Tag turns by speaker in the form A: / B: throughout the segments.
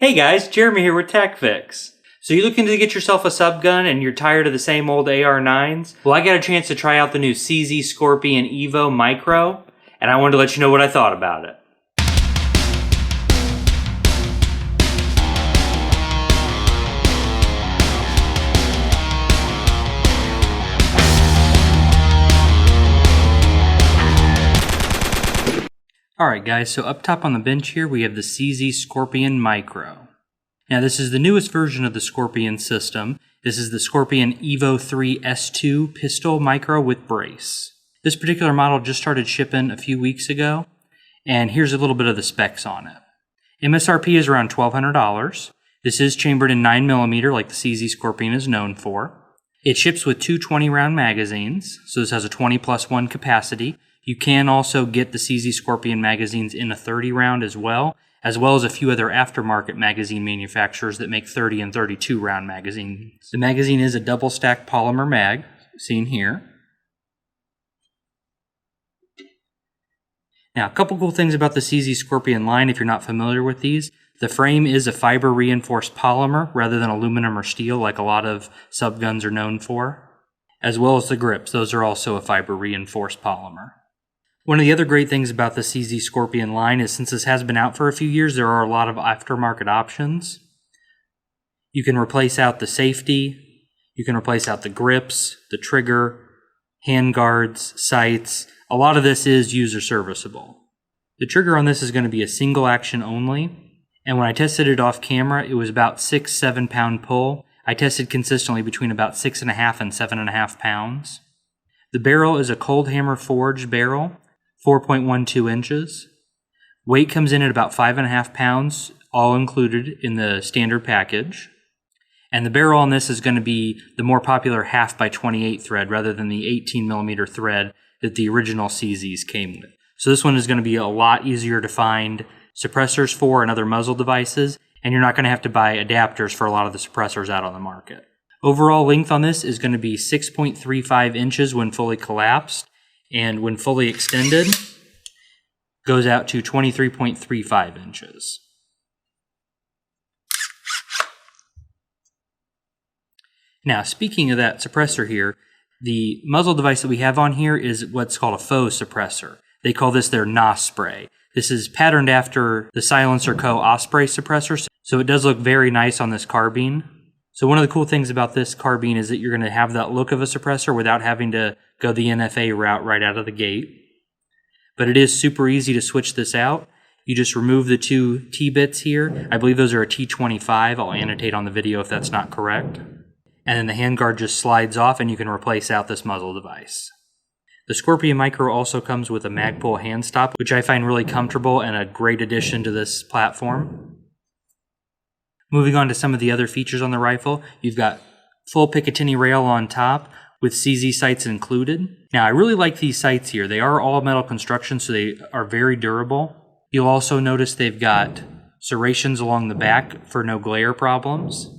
A: Hey guys, Jeremy here with TechFix. So you looking to get yourself a subgun and you're tired of the same old AR-9s? Well, I got a chance to try out the new CZ Scorpion Evo Micro, and I wanted to let you know what I thought about it. Alright guys, so up top on the bench here we have the CZ Scorpion Micro. Now this is the newest version of the Scorpion system. This is the Scorpion Evo 3 S2 pistol micro with brace. This particular model just started shipping a few weeks ago, and here's a little bit of the specs on it. MSRP is around $1,200. This is chambered in 9mm like the CZ Scorpion is known for. It ships with two 20-round magazines, so this has a 20+1 capacity. You can also get the CZ Scorpion magazines in a 30-round as well as a few other aftermarket magazine manufacturers that make 30 and 32-round magazines. The magazine is a double-stack polymer mag, seen here. Now, a couple cool things about the CZ Scorpion line if you're not familiar with these. The frame is a fiber-reinforced polymer rather than aluminum or steel like a lot of subguns are known for, as well as the grips. Those are also a fiber-reinforced polymer. One of the other great things about the CZ Scorpion line is since this has been out for a few years, there are a lot of aftermarket options. You can replace out the safety, you can replace out the grips, the trigger, hand guards, sights. A lot of this is user serviceable. The trigger on this is going to be a single action only, and when I tested it off camera, it was about 6-7 pound pull. I tested consistently between about 6.5 and 7.5 pounds. The barrel is a cold hammer forged barrel. 4.12 inches. Weight comes in at about 5.5 pounds, all included in the standard package. And the barrel on this is going to be the more popular 1/2x28 thread rather than the 18mm thread that the original CZs came with. So this one is going to be a lot easier to find suppressors for and other muzzle devices, and you're not going to have to buy adapters for a lot of the suppressors out on the market. Overall length on this is going to be 6.35 inches when fully collapsed, and when fully extended, goes out to 23.35 inches. Now, speaking of that suppressor here, the muzzle device that we have on here is what's called a faux suppressor. They call this their NOS spray. This is patterned after the Silencer Co. Osprey suppressor, so it does look very nice on this carbine. So one of the cool things about this carbine is that you're going to have that look of a suppressor without having to go the NFA route right out of the gate. But it is super easy to switch this out. You just remove the two T-bits here. I believe those are a T25. I'll annotate on the video if that's not correct. And then the handguard just slides off and you can replace out this muzzle device. The Scorpion Micro also comes with a Magpul hand stop, which I find really comfortable and a great addition to this platform. Moving on to some of the other features on the rifle, you've got full Picatinny rail on top with CZ sights included. Now I really like these sights here. They are all metal construction, so they are very durable. You'll also notice they've got serrations along the back for no glare problems.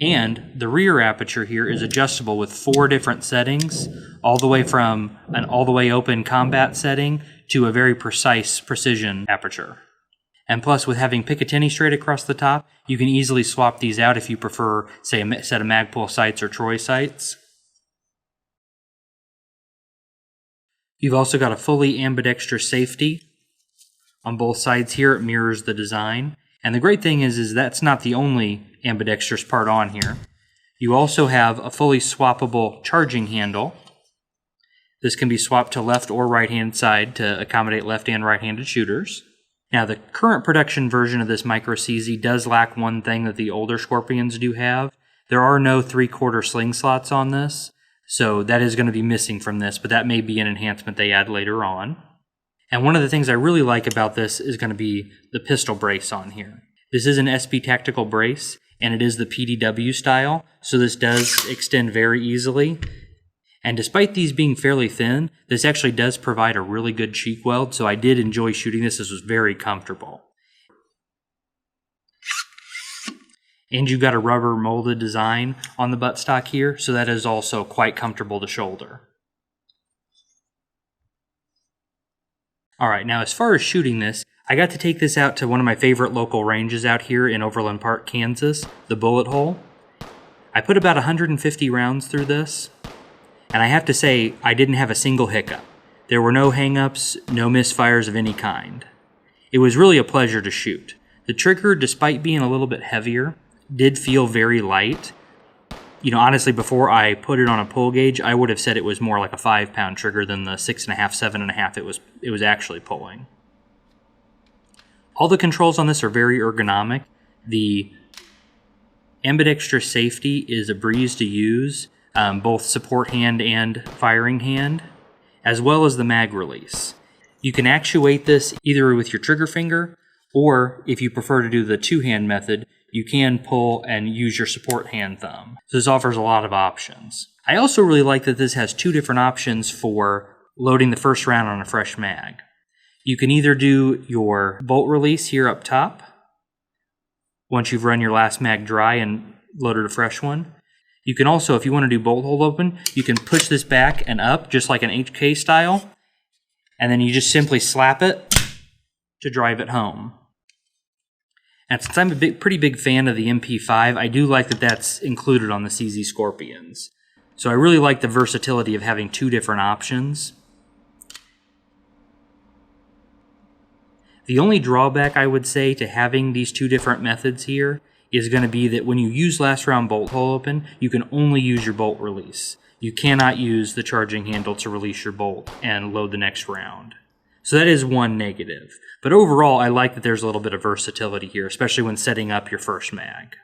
A: And the rear aperture here is adjustable with 4 different settings, all the way from an all the way open combat setting to a very precise precision aperture. And plus, with having Picatinny straight across the top, you can easily swap these out if you prefer, say, a set of Magpul sights or Troy sights. You've also got a fully ambidextrous safety on both sides here. It mirrors the design. And the great thing is that's not the only ambidextrous part on here. You also have a fully swappable charging handle. This can be swapped to left or right-hand side to accommodate left and right-handed shooters. Now, the current production version of this Micro CZ does lack one thing that the older Scorpions do have. There are no 3/4 sling slots on this, so that is going to be missing from this, but that may be an enhancement they add later on. And one of the things I really like about this is going to be the pistol brace on here. This is an SB Tactical brace, and it is the PDW style, so this does extend very easily. And despite these being fairly thin, this actually does provide a really good cheek weld, so I did enjoy shooting this. This was very comfortable. And you've got a rubber molded design on the buttstock here, so that is also quite comfortable to shoulder. Alright, now as far as shooting this, I got to take this out to one of my favorite local ranges out here in Overland Park, Kansas, the Bullet Hole. I put about 150 rounds through this, and I have to say I didn't have a single hiccup. There were no hang-ups, no misfires of any kind. It was really a pleasure to shoot. The trigger, despite being a little bit heavier, did feel very light. You know, honestly, before I put it on a pull gauge, I would have said it was more like a 5-pound trigger than the 6.5, 7.5 it was actually pulling. All the controls on this are very ergonomic. The ambidextrous safety is a breeze to use, both support hand and firing hand, as well as the mag release. You can actuate this either with your trigger finger, or if you prefer to do the two-hand method, you can pull and use your support hand thumb. So this offers a lot of options. I also really like that this has two different options for loading the first round on a fresh mag. You can either do your bolt release here up top, once you've run your last mag dry and loaded a fresh one. You can also, if you want to do bolt hold open, you can push this back and up just like an HK style, and then you just simply slap it to drive it home. And since I'm a pretty big fan of the MP5, I do like that that's included on the CZ Scorpions. So I really like the versatility of having two different options. The only drawback I would say to having these two different methods here is going to be that when you use last round bolt hole open, you can only use your bolt release. You cannot use the charging handle to release your bolt and load the next round. So that is one negative. But overall, I like that there's a little bit of versatility here, especially when setting up your first mag.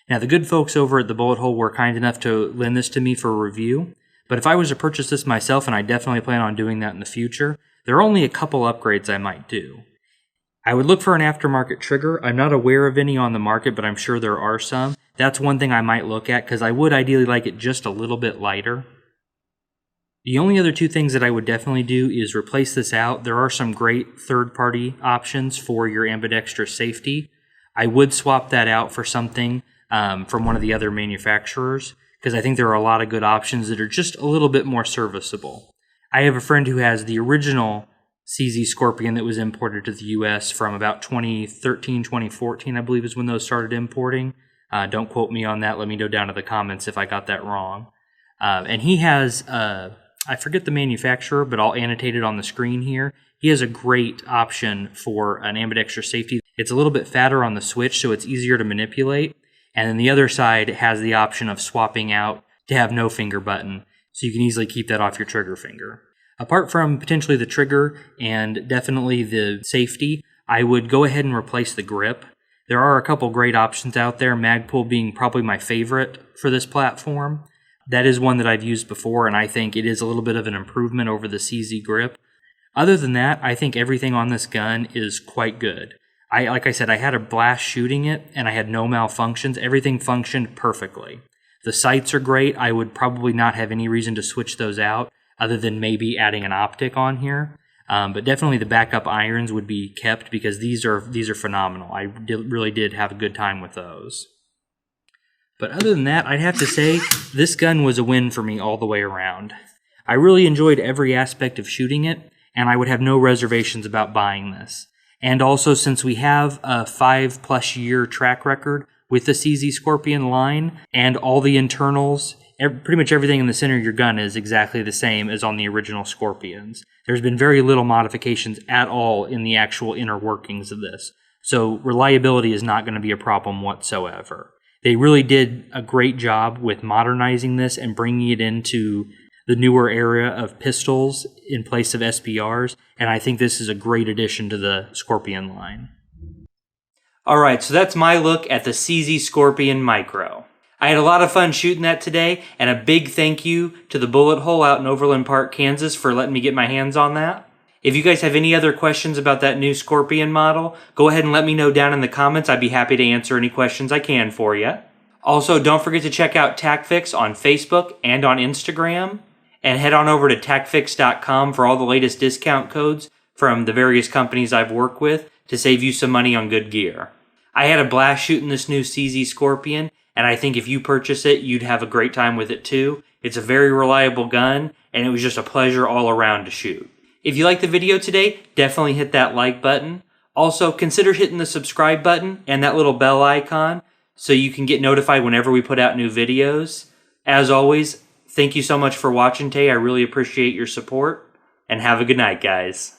A: Now, the good folks over at the Bullet Hole were kind enough to lend this to me for a review, but if I was to purchase this myself, and I definitely plan on doing that in the future, there are only a couple upgrades I might do. I would look for an aftermarket trigger. I'm not aware of any on the market, but I'm sure there are some. That's one thing I might look at, because I would ideally like it just a little bit lighter. The only other two things that I would definitely do is replace this out. There are some great third-party options for your ambidextrous safety. I would swap that out for something from one of the other manufacturers, because I think there are a lot of good options that are just a little bit more serviceable. I have a friend who has the original CZ Scorpion that was imported to the US from about 2013, 2014, I believe is when those started importing. Don't quote me on that. Let me know down in the comments if I got that wrong. And he has, I forget the manufacturer, but I'll annotate it on the screen here. He has a great option for an ambidextrous safety. It's a little bit fatter on the switch, so it's easier to manipulate. And then the other side has the option of swapping out to have no finger button, so you can easily keep that off your trigger finger. Apart from potentially the trigger and definitely the safety, I would go ahead and replace the grip. There are a couple great options out there, Magpul being probably my favorite for this platform. That is one that I've used before, and I think it is a little bit of an improvement over the CZ grip. Other than that, I think everything on this gun is quite good. Like I said, I had a blast shooting it, and I had no malfunctions. Everything functioned perfectly. The sights are great. I would probably not have any reason to switch those out, other than maybe adding an optic on here. But definitely the backup irons would be kept, because these are phenomenal. I really did have a good time with those. But other than that, I'd have to say this gun was a win for me all the way around. I really enjoyed every aspect of shooting it, and I would have no reservations about buying this. And also, since we have a 5+ year track record with the CZ Scorpion line, and all the internals, pretty much everything in the center of your gun is exactly the same as on the original Scorpions. There's been very little modifications at all in the actual inner workings of this. So reliability is not going to be a problem whatsoever. They really did a great job with modernizing this and bringing it into the newer era of pistols in place of SBRs, and I think this is a great addition to the Scorpion line. Alright, so that's my look at the CZ Scorpion Micro. I had a lot of fun shooting that today, and a big thank you to the Bullet Hole out in Overland Park, Kansas for letting me get my hands on that. If you guys have any other questions about that new Scorpion model, go ahead and let me know down in the comments. I'd be happy to answer any questions I can for you. Also, don't forget to check out TacFix on Facebook and on Instagram, and head on over to tacfix.com for all the latest discount codes from the various companies I've worked with to save you some money on good gear. I had a blast shooting this new CZ Scorpion, and I think if you purchase it, you'd have a great time with it too. It's a very reliable gun, and it was just a pleasure all around to shoot. If you liked the video today, definitely hit that like button. Also, consider hitting the subscribe button and that little bell icon so you can get notified whenever we put out new videos. As always, thank you so much for watching today. I really appreciate your support, and have a good night, guys.